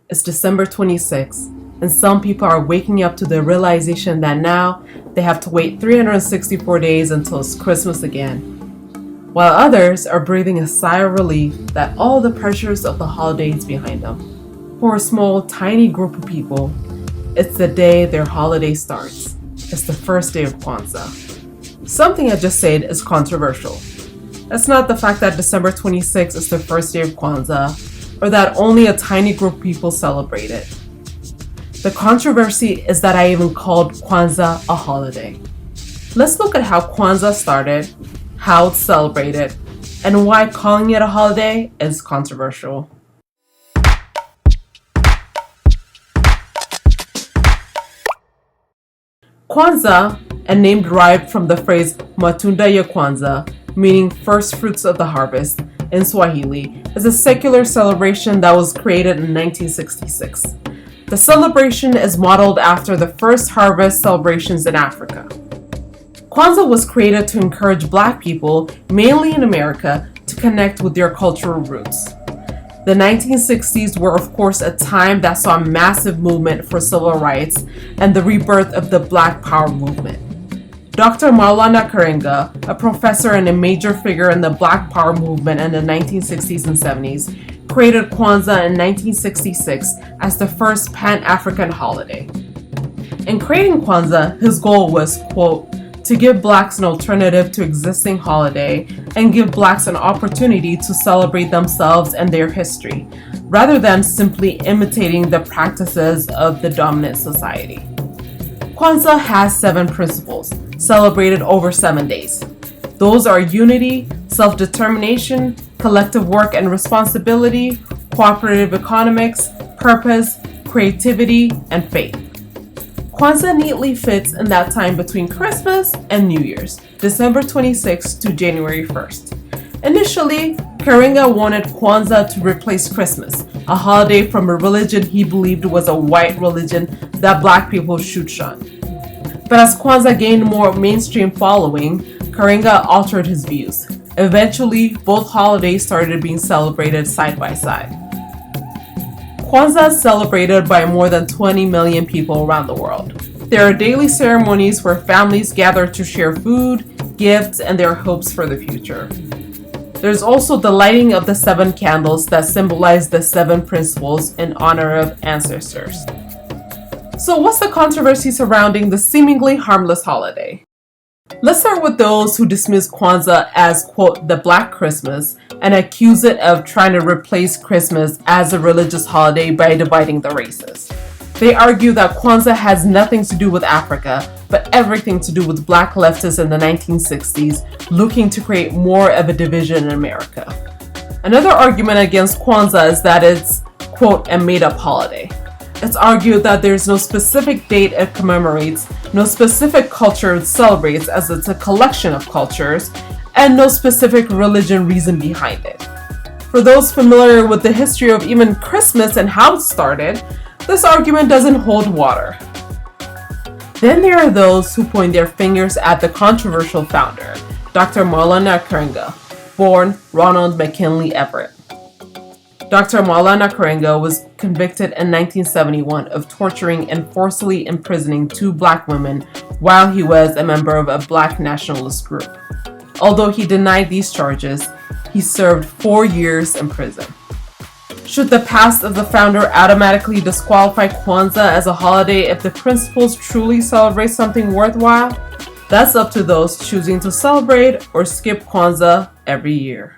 It's December 26th, and some people are waking up to the realization that now they have to wait 364 days until it's Christmas again, while others are breathing a sigh of relief that all the pressures of the holidays behind them. For a small, tiny group of people, it's the day their holiday starts. It's the first day of Kwanzaa. Something I just said is controversial. It's not the fact that December 26th is the first day of Kwanzaa, or that only a tiny group of people celebrate it. The controversy is that I even called Kwanzaa a holiday. Let's look at how Kwanzaa started, how it's celebrated, and why calling it a holiday is controversial. Kwanzaa, a name derived from the phrase Matunda ya Kwanza, meaning first fruits of the harvest, in Swahili, is a secular celebration that was created in 1966. The celebration is modeled after the first harvest celebrations in Africa. Kwanzaa was created to encourage Black people, mainly in America, to connect with their cultural roots. The 1960s were, of course, a time that saw a massive movement for civil rights and the rebirth of the Black Power movement. Dr. Maulana Karenga, a professor and a major figure in the Black Power movement in the 1960s and 70s, created Kwanzaa in 1966 as the first Pan-African holiday. In creating Kwanzaa, his goal was, quote, to give Blacks an alternative to existing holiday and give Blacks an opportunity to celebrate themselves and their history, rather than simply imitating the practices of the dominant society. Kwanzaa has 7 principles, celebrated over 7 days. Those are unity, self-determination, collective work and responsibility, cooperative economics, purpose, creativity, and faith. Kwanzaa neatly fits in that time between Christmas and New Year's, December 26th to January 1st. Initially, Karenga wanted Kwanzaa to replace Christmas, a holiday from a religion he believed was a white religion that Black people should shun. But as Kwanzaa gained more mainstream following, Karenga altered his views. Eventually, both holidays started being celebrated side by side. Kwanzaa is celebrated by more than 20 million people around the world. There are daily ceremonies where families gather to share food, gifts, and their hopes for the future. There's also the lighting of the 7 candles that symbolize the 7 principles in honor of ancestors. So what's the controversy surrounding the seemingly harmless holiday? Let's start with those who dismiss Kwanzaa as, quote, the Black Christmas and accuse it of trying to replace Christmas as a religious holiday by dividing the races. They argue that Kwanzaa has nothing to do with Africa, but everything to do with Black leftists in the 1960s looking to create more of a division in America. Another argument against Kwanzaa is that it's, quote, a made-up holiday. It's argued that there's no specific date it commemorates, no specific culture it celebrates as it's a collection of cultures, and no specific religion reason behind it. For those familiar with the history of even Christmas and how it started, this argument doesn't hold water. Then there are those who point their fingers at the controversial founder, Dr. Maulana Karenga, born Ronald McKinley Everett. Dr. Maulana Karenga was convicted in 1971 of torturing and forcibly imprisoning 2 Black women while he was a member of a Black nationalist group. Although he denied these charges, he served 4 years in prison. Should the past of the founder automatically disqualify Kwanzaa as a holiday if the principles truly celebrate something worthwhile? That's up to those choosing to celebrate or skip Kwanzaa every year.